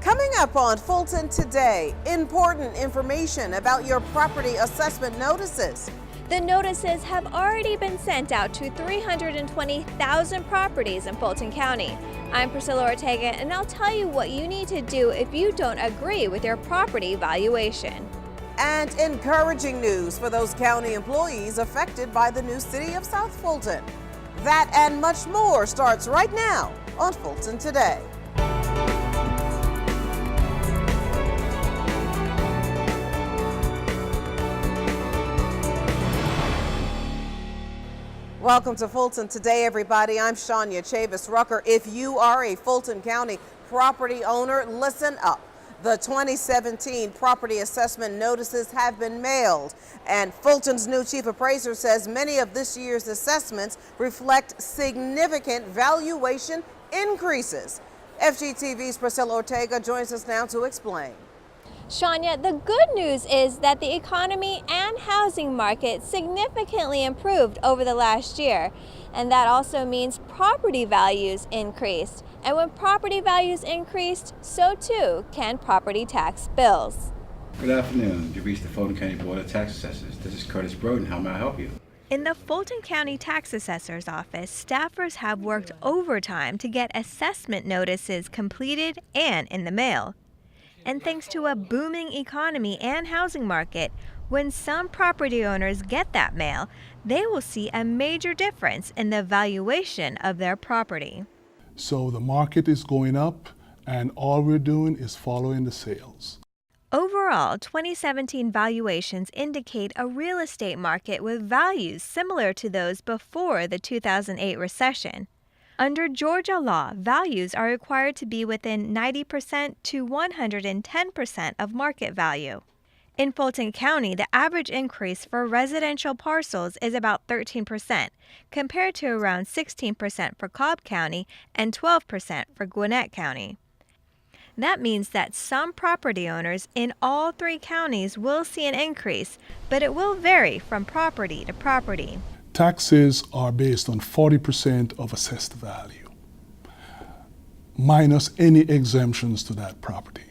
Coming up on Fulton Today, important information about your property assessment notices. The notices have already been sent out to 320,000 properties in Fulton County. I'm Priscilla Ortega, and I'll tell you what you need to do if you don't agree with your property valuation. And encouraging news for those county employees affected by the new city of South Fulton. That and much more starts right now on Fulton Today. Welcome to Fulton Today, everybody. I'm Shania Chavis-Rucker. If you are a Fulton County property owner, listen up. The 2017 property assessment notices have been mailed, and Fulton's new chief appraiser says many of this year's assessments reflect significant valuation increases. FGTV's Priscilla Ortega joins us now to explain. Shania, the good news is that the economy and housing market significantly improved over the last year, and that also means property values increased. And when property values increased, so too can property tax bills. Good afternoon. You've reached the Fulton County Board of Tax Assessors. This is Curtis Broden. How may I help you? In the Fulton County Tax Assessor's Office, staffers have worked overtime to get assessment notices completed and in the mail. And thanks to a booming economy and housing market, when some property owners get that mail, they will see a major difference in the valuation of their property. So the market is going up, and all we're doing is following the sales. Overall, 2017 valuations indicate a real estate market with values similar to those before the 2008 recession. Under Georgia law, values are required to be within 90% to 110% of market value. In Fulton County, the average increase for residential parcels is about 13%, compared to around 16% for Cobb County and 12% for Gwinnett County. That means that some property owners in all three counties will see an increase, but it will vary from property to property. Taxes are based on 40% of assessed value, minus any exemptions to that property.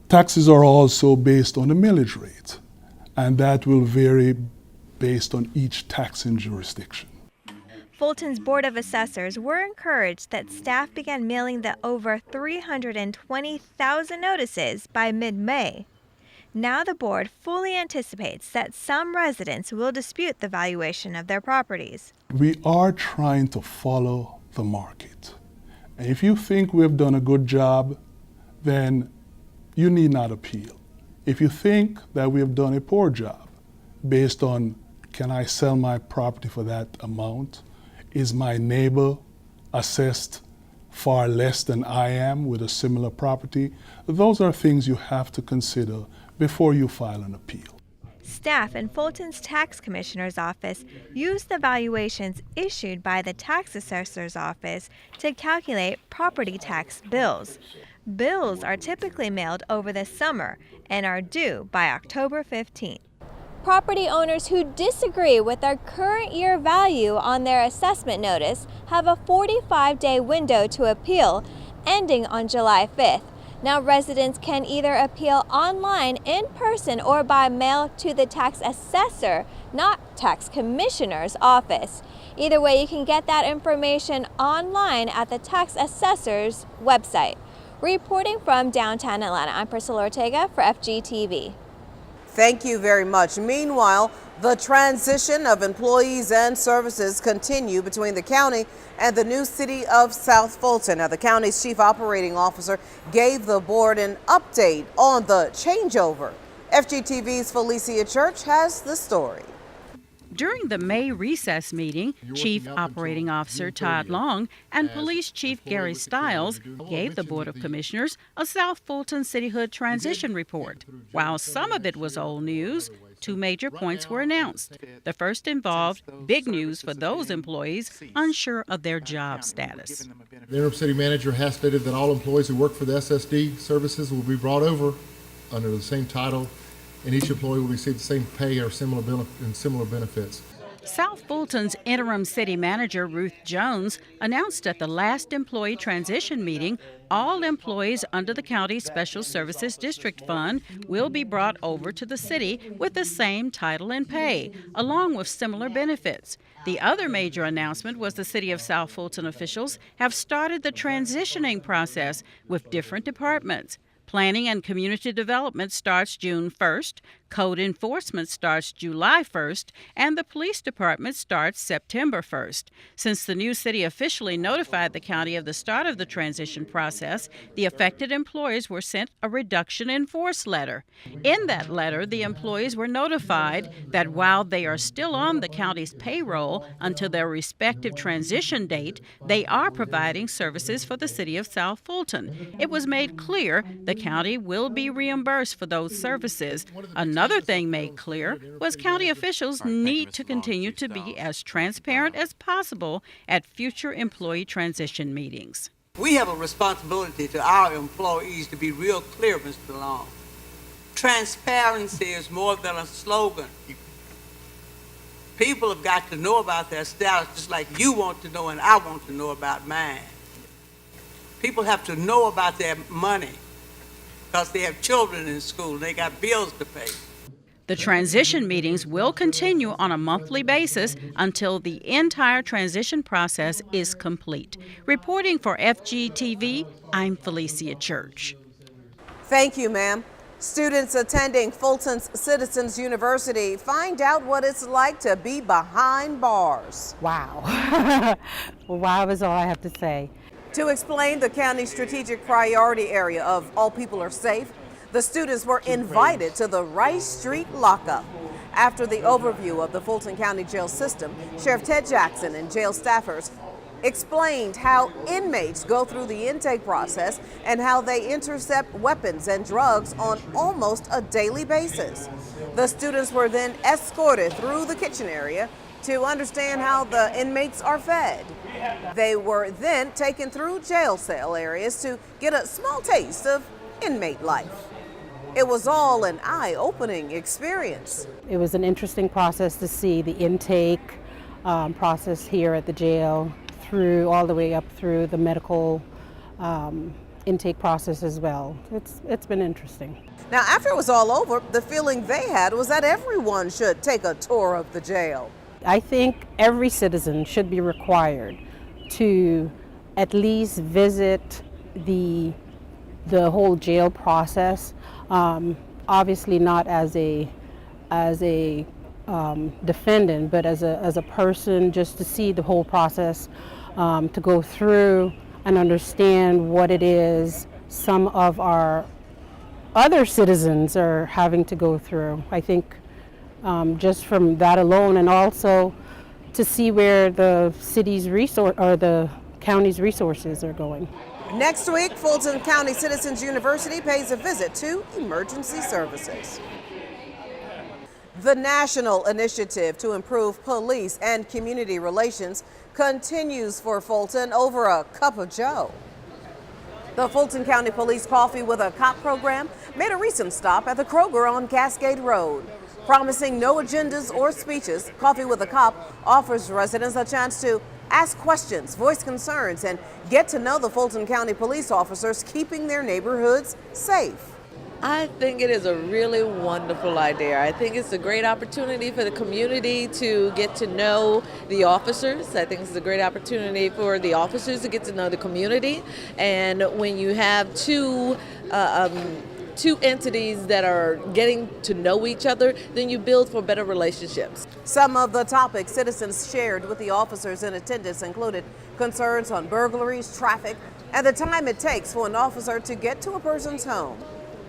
Taxes are also based on the millage rate, and that will vary based on each taxing jurisdiction. Fulton's Board of Assessors were encouraged that staff began mailing the over 320,000 notices by mid-May. Now the board fully anticipates that some residents will dispute the valuation of their properties. We are trying to follow the market. And if you think we've done a good job, then you need not appeal. If you think that we have done a poor job based on, can I sell my property for that amount? Is my neighbor assessed far less than I am with a similar property? Those are things you have to consider before you file an appeal. Staff in Fulton's Tax Commissioner's Office use the valuations issued by the Tax Assessor's Office to calculate property tax bills. Bills are typically mailed over the summer and are due by October 15th. Property owners who disagree with their current year value on their assessment notice have a 45-day window to appeal, ending on July 5th. Now residents can either appeal online, in person, or by mail to the tax assessor, not tax commissioner's office. Either way, you can get that information online at the tax assessor's website. Reporting from downtown Atlanta, I'm Priscilla Ortega for FGTV. Thank you very much. Meanwhile, the transition of employees and services continue between the county and the new city of South Fulton. Now, the county's chief operating officer gave the board an update on the changeover. FGTV's Felicia Church has the story. During the May recess meeting, Chief Operating Officer Todd Long and Police Chief Gary Stiles gave the Board of Commissioners a South Fulton cityhood transition report. While some of it was old news, two major points were announced. The first involved big news for those employees unsure of their job status. The interim city manager has stated that all employees who work for the SSD services will be brought over under the same title, and each employee will receive the same pay or similar benefits. South Fulton's interim city manager, Ruth Jones, announced at the last employee transition meeting all employees under the county's Special Services District Fund will be brought over to the city with the same title and pay, along with similar benefits. The other major announcement was the City of South Fulton officials have started the transitioning process with different departments. Planning and Community Development starts June 1st, Code Enforcement starts July 1st, and the Police Department starts September 1st. Since the new city officially notified the county of the start of the transition process, the affected employees were sent a reduction in force letter. In that letter, the employees were notified that while they are still on the county's payroll until their respective transition date, they are providing services for the City of South Fulton. It was made clear the county will be reimbursed for those services. Another thing made clear was county officials need to continue to be as transparent as possible at future employee transition meetings. We have a responsibility to our employees to be real clear, Mr. Long. Transparency is more than a slogan. People have got to know about their status just like you want to know and I want to know about mine. People have to know about their money because they have children in school and they got bills to pay. The transition meetings will continue on a monthly basis until the entire transition process is complete. Reporting for FGTV, I'm Felicia Church. Thank you, ma'am. Students attending Fulton's Citizens University find out what it's like to be behind bars. Wow. Wow is all I have to say. To explain the county's strategic priority area of All People Are Safe, the students were invited to the Rice Street lockup. After the overview of the Fulton County jail system, Sheriff Ted Jackson and jail staffers explained how inmates go through the intake process and how they intercept weapons and drugs on almost a daily basis. The students were then escorted through the kitchen area to understand how the inmates are fed. They were then taken through jail cell areas to get a small taste of inmate life. It was all an eye-opening experience. It was an interesting process to see the intake process here at the jail through all the way up through the medical intake process as well. It's been interesting. Now, after it was all over, the feeling they had was that everyone should take a tour of the jail. I think every citizen should be required to at least visit the whole jail process. Obviously not as a defendant, but as a person, just to see the whole process, to go through and understand what it is some of our other citizens are having to go through. I think just from that alone, and also to see where the city's resource or the county's resources are going. Next week, Fulton County Citizens University pays a visit to emergency services. The national initiative to improve police and community relations continues for Fulton over a cup of joe. The Fulton County Police Coffee with a Cop program made a recent stop at the Kroger on Cascade Road. Promising no agendas or speeches, Coffee with a Cop offers residents a chance to ask questions, voice concerns, and get to know the Fulton County police officers keeping their neighborhoods safe. I think it is a really wonderful idea. I think it's a great opportunity for the community to get to know the officers. I think it's a great opportunity for the officers to get to know the community. And when you have two entities that are getting to know each other, then you build for better relationships. Some of the topics citizens shared with the officers in attendance included concerns on burglaries, traffic, and the time it takes for an officer to get to a person's home.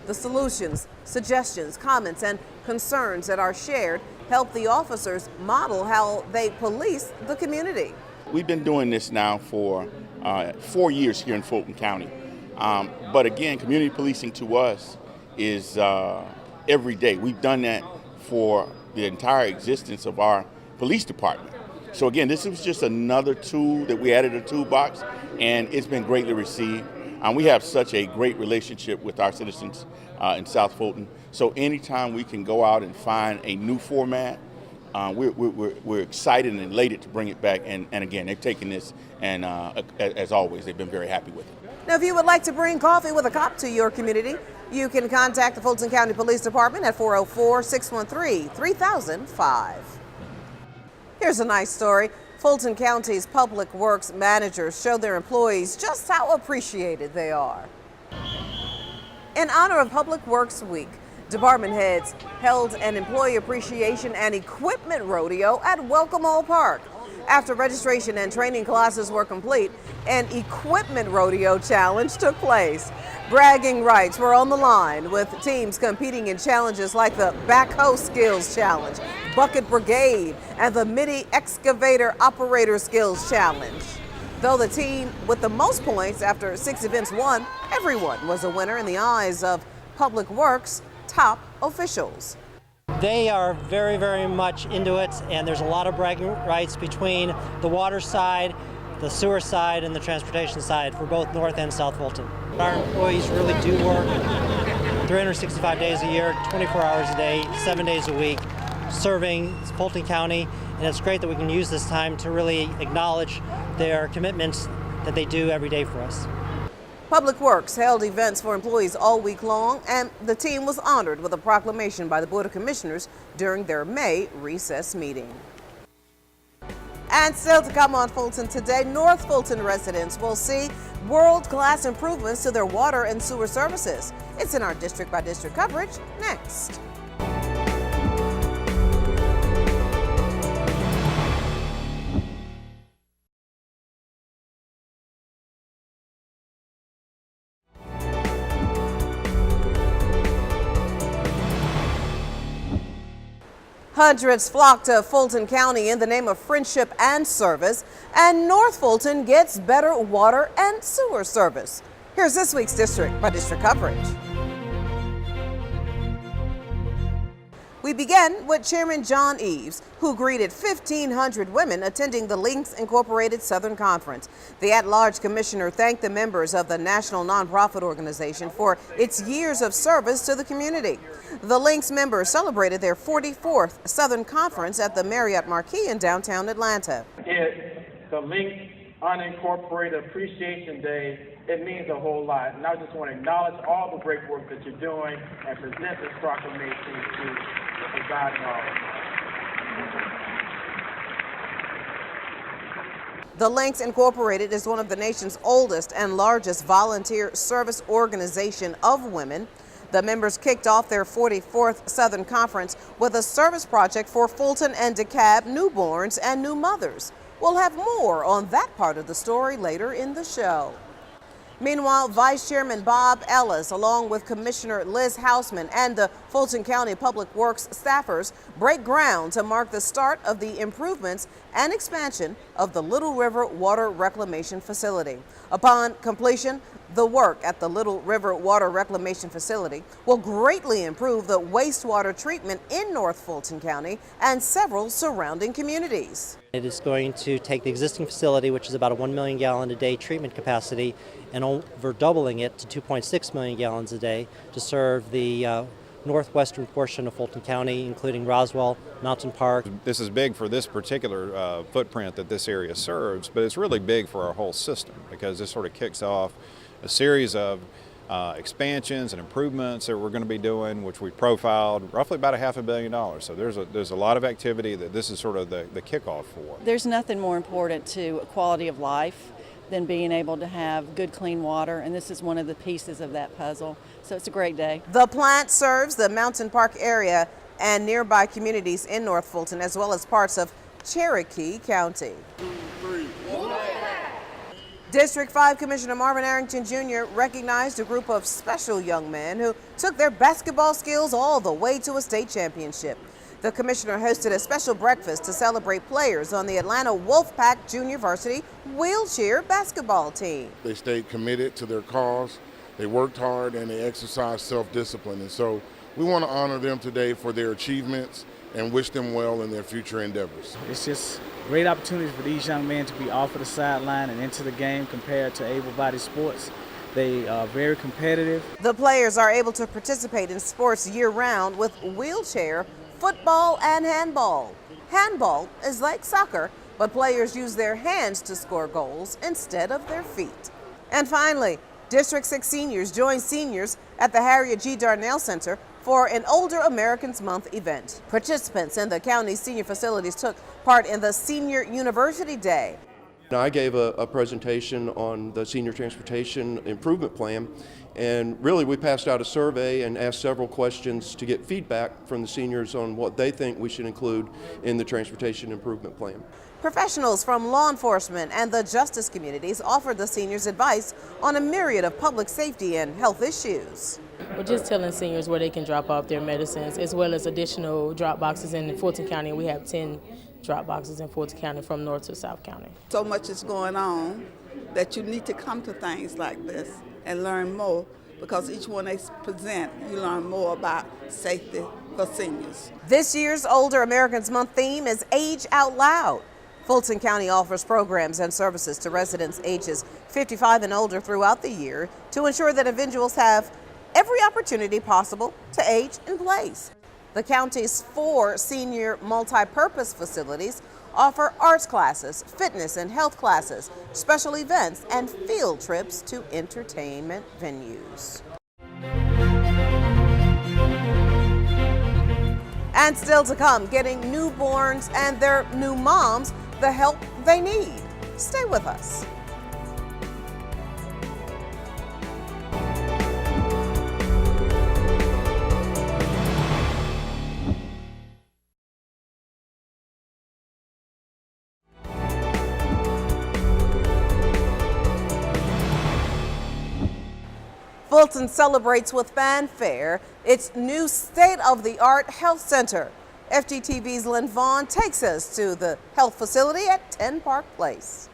The solutions, suggestions, comments, and concerns that are shared help the officers model how they police the community. We've been doing this now for 4 years here in Fulton County. But again, community policing to us is every day. We've done that for the entire existence of our police department. So again, this was just another tool that we added to the toolbox, and it's been greatly received. We have such a great relationship with our citizens in South Fulton. So anytime we can go out and find a new format we're excited and elated to bring it back. And again, they've taken this, and as always, they've been very happy with it. Now, if you would like to bring coffee with a cop to your community, you can contact the Fulton County Police Department at 404-613-3005. Here's a nice story. Fulton County's public works managers show their employees just how appreciated they are. In honor of Public Works Week, department heads held an employee appreciation and equipment rodeo at Welcome All Park. After registration and training classes were complete, an equipment rodeo challenge took place. Bragging rights were on the line, with teams competing in challenges like the Backhoe Skills Challenge, Bucket Brigade, and the Mini Excavator Operator Skills Challenge. Though the team with the most points after 6 events won, everyone was a winner in the eyes of Public Works top officials. They are very, very much into it, and there's a lot of bragging rights between the water side, the sewer side, and the transportation side for both North and South Fulton. Our employees really do work 365 days a year, 24 hours a day, 7 days a week, serving Fulton County, and it's great that we can use this time to really acknowledge their commitments that they do every day for us. Public Works held events for employees all week long, and the team was honored with a proclamation by the Board of Commissioners during their May recess meeting. And still to come on Fulton Today, North Fulton residents will see world-class improvements to their water and sewer services. It's in our district-by-district coverage next. Hundreds flock to Fulton County in the name of friendship and service, and North Fulton gets better water and sewer service. Here's this week's district-by-district coverage. We begin with Chairman John Eves, who greeted 1,500 women attending the Links Incorporated Southern Conference. The at-large commissioner thanked the members of the national nonprofit organization for its years of service to the community. The Links members celebrated their 44th Southern Conference at the Marriott Marquis in downtown Atlanta. It's the Links Unincorporated Appreciation Day. It means a whole lot, and I just want to acknowledge all the great work that you're doing and present this proclamation to the presiding officer. The Links Incorporated is one of the nation's oldest and largest volunteer service organization of women. The members kicked off their 44th Southern Conference with a service project for Fulton and DeKalb newborns and new mothers. We'll have more on that part of the story later in the show. Meanwhile, Vice Chairman Bob Ellis, along with Commissioner Liz Hausman and the Fulton County Public Works staffers, break ground to mark the start of the improvements and expansion of the Little River Water Reclamation Facility. Upon completion, the work at the Little River Water Reclamation Facility will greatly improve the wastewater treatment in North Fulton County and several surrounding communities. It is going to take the existing facility, which is about a 1 million gallon a day treatment capacity, and over doubling it to 2.6 million gallons a day to serve the northwestern portion of Fulton County, including Roswell, Mountain Park. This is big for this particular footprint that this area serves, but it's really big for our whole system because this sort of kicks off a series of expansions and improvements that we're going to be doing, which we profiled roughly about $500 million. So there's a lot of activity that this is sort of the kickoff for. There's nothing more important to quality of life than being able to have good, clean water, and this is one of the pieces of that puzzle. So it's a great day. The plant serves the Mountain Park area and nearby communities in North Fulton, as well as parts of Cherokee County. 2, 3, 1. District 5 Commissioner Marvin Arrington Jr. recognized a group of special young men who took their basketball skills all the way to a state championship. The commissioner hosted a special breakfast to celebrate players on the Atlanta Wolfpack Junior Varsity wheelchair basketball team. They stayed committed to their cause, they worked hard, and they exercised self-discipline. And so we want to honor them today for their achievements and wish them well in their future endeavors. It's just great opportunity for these young men to be off of the sideline and into the game compared to able-bodied sports. They are very competitive. The players are able to participate in sports year-round with wheelchair, football, and handball. Handball is like soccer, but players use their hands to score goals instead of their feet. And finally, District 6 seniors joined seniors at the Harriet G. Darnell Center for an Older Americans Month event. Participants in the county's senior facilities took part in the Senior University Day. I gave a presentation on the Senior Transportation Improvement Plan, and really we passed out a survey and asked several questions to get feedback from the seniors on what they think we should include in the Transportation Improvement Plan. Professionals from law enforcement and the justice communities offered the seniors advice on a myriad of public safety and health issues. We're just telling seniors where they can drop off their medicines, as well as additional drop boxes in Fulton County. We have 10 drop boxes in Fulton County from North to South County. So much is going on that you need to come to things like this and learn more, because each one they present, you learn more about safety for seniors. This year's Older Americans Month theme is Age Out Loud. Fulton County offers programs and services to residents ages 55 and older throughout the year to ensure that individuals have every opportunity possible to age in place. The county's 4 senior multi-purpose facilities offer arts classes, fitness and health classes, special events, and field trips to entertainment venues. And still to come, getting newborns and their new moms the help they need. Stay with us. Fulton celebrates with fanfare its new state-of-the-art health center. FGTV's Lynn Vaughn takes us to the health facility at 10 Park Place.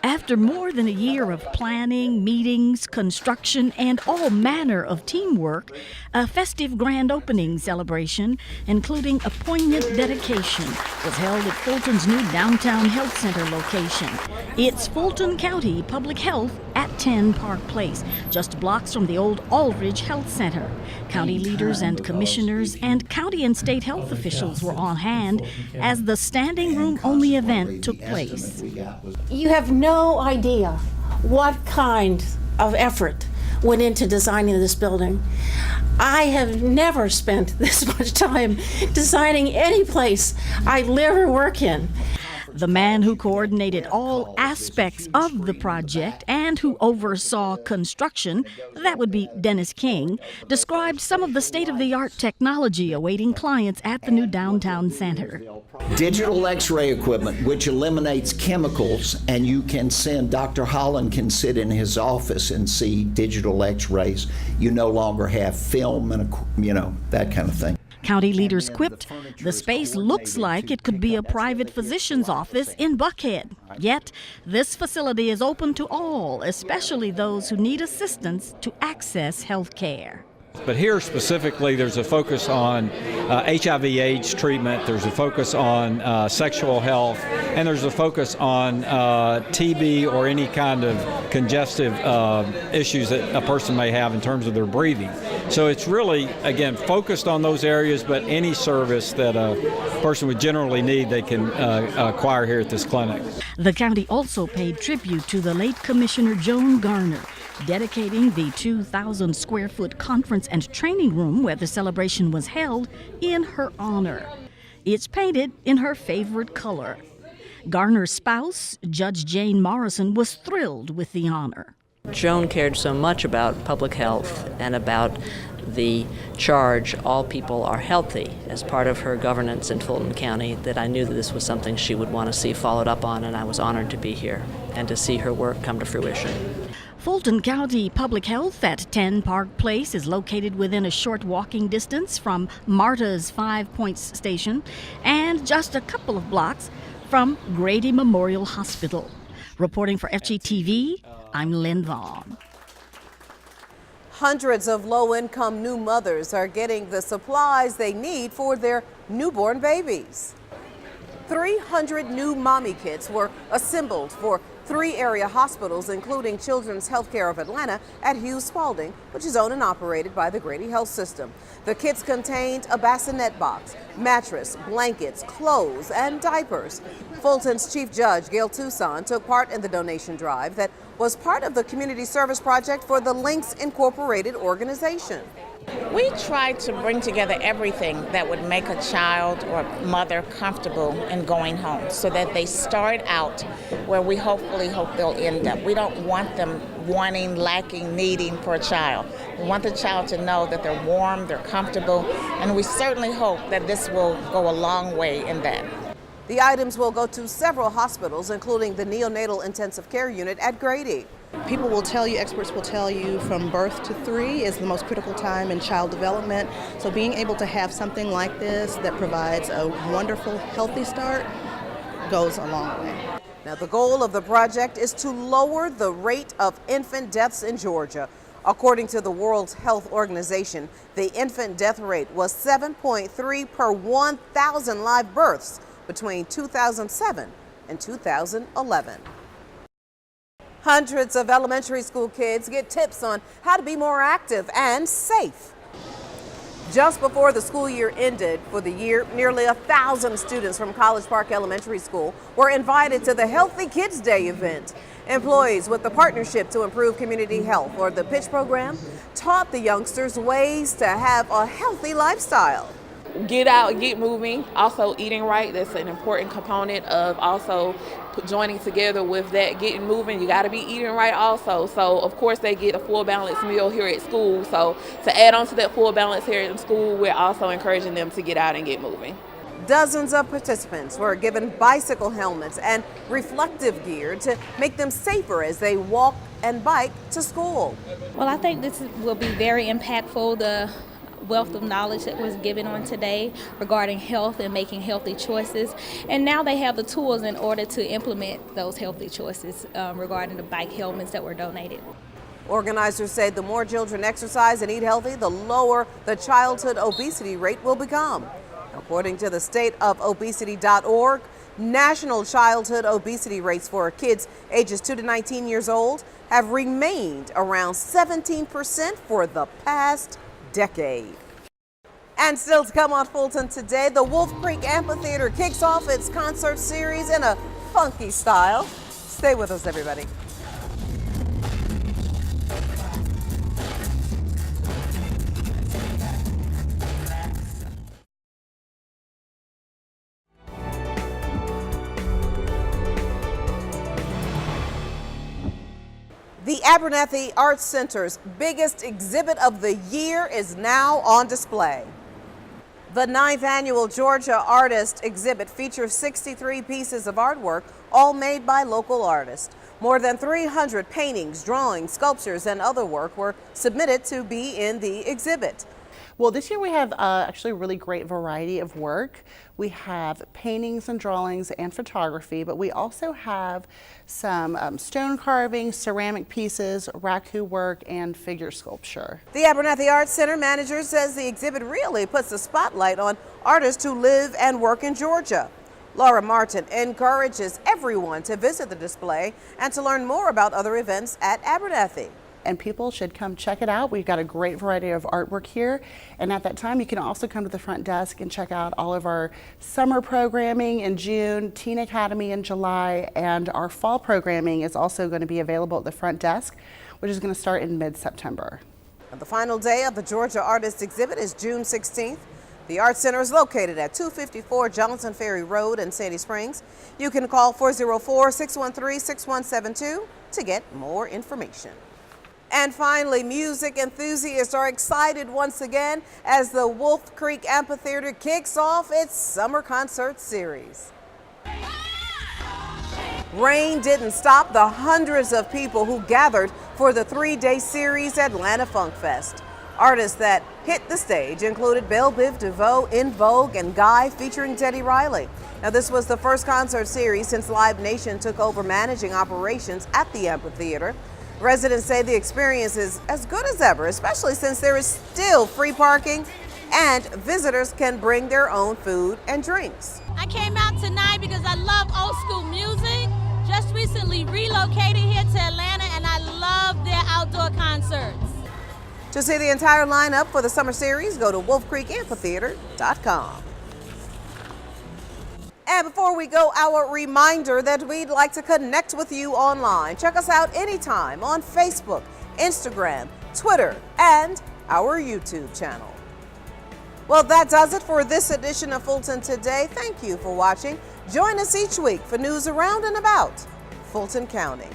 After more than a year of planning, meetings, construction, and all manner of teamwork, a festive grand opening celebration, including a poignant dedication, was held at Fulton's new downtown health center location. It's Fulton County Public Health at 10 Park Place, just blocks from the old Aldridge Health Center. County leaders and commissioners and county and state health officials were on hand as the standing room only event took place. You have no idea what kind of effort went into designing this building. I have never spent this much time designing any place I live or work in. The man who coordinated all aspects of the project and who oversaw construction, that would be Dennis King, described some of the state-of-the-art technology awaiting clients at the new downtown center. Digital X-ray equipment, which eliminates chemicals, and you can send, Dr. Holland can sit in his office and see digital X-rays. You no longer have film and, that kind of thing. County leaders quipped, the space looks like it could be a private physician's office in Buckhead. Yet, this facility is open to all, especially those who need assistance to access health care. But here specifically, there's a focus on HIV/AIDS treatment, there's a focus on sexual health, and there's a focus on TB or any kind of congestive issues that a person may have in terms of their breathing. So it's really, again, focused on those areas, but any service that a person would generally need, they can acquire here at this clinic. The county also paid tribute to the late Commissioner Joan Garner, dedicating the 2,000 square foot conference and training room where the celebration was held in her honor. It's painted in her favorite color. Garner's spouse, Judge Jane Morrison, was thrilled with the honor. Joan cared so much about public health and about the charge, all people are healthy, as part of her governance in Fulton County, that I knew that this was something she would want to see followed up on, and I was honored to be here and to see her work come to fruition. Fulton County Public Health at 10 Park Place is located within a short walking distance from Marta's 5 Points Station and just a couple of blocks from Grady Memorial Hospital. Reporting for FGTV, I'm Lynn Vaughn. Hundreds of low-income new mothers are getting the supplies they need for their newborn babies. 300 new mommy kits were assembled for 3 area hospitals, including Children's Healthcare of Atlanta at Hughes Spalding, which is owned and operated by the Grady Health System. The kits contained a bassinet box, mattress, blankets, clothes, and diapers. Fulton's Chief Judge, Gail Tucson, took part in the donation drive that was part of the community service project for the Links Incorporated organization. We try to bring together everything that would make a child or mother comfortable in going home so that they start out where we hopefully hope they'll end up. We don't want them wanting, lacking, needing for a child. We want the child to know that they're warm, they're comfortable, and we certainly hope that this will go a long way in that. The items will go to several hospitals, including the neonatal intensive care unit at Grady. People will tell you, experts will tell you, from birth to 3 is the most critical time in child development. So being able to have something like this that provides a wonderful, healthy start goes a long way. Now, the goal of the project is to lower the rate of infant deaths in Georgia. According to the World Health Organization, the infant death rate was 7.3 per 1,000 live births between 2007 and 2011. Hundreds of elementary school kids get tips on how to be more active and safe. Just before the school year ended for the year, nearly 1,000 students from College Park Elementary School were invited to the Healthy Kids Day event. Employees with the Partnership to Improve Community Health, or the PITCH program, taught the youngsters ways to have a healthy lifestyle. Get out, get moving. Also eating right, that's an important component of also joining together with that getting moving. You got to be eating right also. So of course they get a full balanced meal here at school. So to add on to that full balance here in school, we're also encouraging them to get out and get moving. Dozens of participants were given bicycle helmets and reflective gear to make them safer as they walk and bike to school. Well, I think this will be very impactful. The wealth of knowledge that was given on today regarding health and making healthy choices. And now they have the tools in order to implement those healthy choices regarding the bike helmets that were donated. Organizers say the more children exercise and eat healthy, the lower the childhood obesity rate will become. According to the stateofobesity.org, national childhood obesity rates for kids ages 2 to 19 years old have remained around 17% for the past decade. And still to come on Fulton Today, the Wolf Creek Amphitheater kicks off its concert series in a funky style. Stay with us, everybody. The Abernathy Arts Center's biggest exhibit of the year is now on display. The 9th annual Georgia Artist exhibit features 63 pieces of artwork, all made by local artists. More than 300 paintings, drawings, sculptures, and other work were submitted to be in the exhibit. Well, this year we have actually a really great variety of work. We have paintings and drawings and photography, but we also have some stone carving, ceramic pieces, raku work, and figure sculpture. The Abernathy Arts Center manager says the exhibit really puts the spotlight on artists who live and work in Georgia. Laura Martin encourages everyone to visit the display and to learn more about other events at Abernathy. And people should come check it out. We've got a great variety of artwork here. And at that time, you can also come to the front desk and check out all of our summer programming in June, Teen Academy in July, and our fall programming is also going to be available at the front desk, which is going to start in mid-September. The final day of the Georgia Artist exhibit is June 16th. The Arts Center is located at 254 Johnson Ferry Road in Sandy Springs. You can call 404-613-6172 to get more information. And finally, music enthusiasts are excited once again as the Wolf Creek Amphitheater kicks off its summer concert series. Rain didn't stop the hundreds of people who gathered for the 3-day series Atlanta Funk Fest. Artists that hit the stage included Belle Biv DeVoe, In Vogue, and Guy featuring Teddy Riley. Now, this was the first concert series since Live Nation took over managing operations at the amphitheater. Residents say the experience is as good as ever, especially since there is still free parking and visitors can bring their own food and drinks. I came out tonight because I love old school music, just just recently relocated here to Atlanta, and I love their outdoor concerts. To see the entire lineup for the summer series, go to wolfcreekamphitheater.com. And before we go, our reminder that we'd like to connect with you online. Check us out anytime on Facebook, Instagram, Twitter, and our YouTube channel. Well, that does it for this edition of Fulton Today. Thank you for watching. Join us each week for news around and about Fulton County.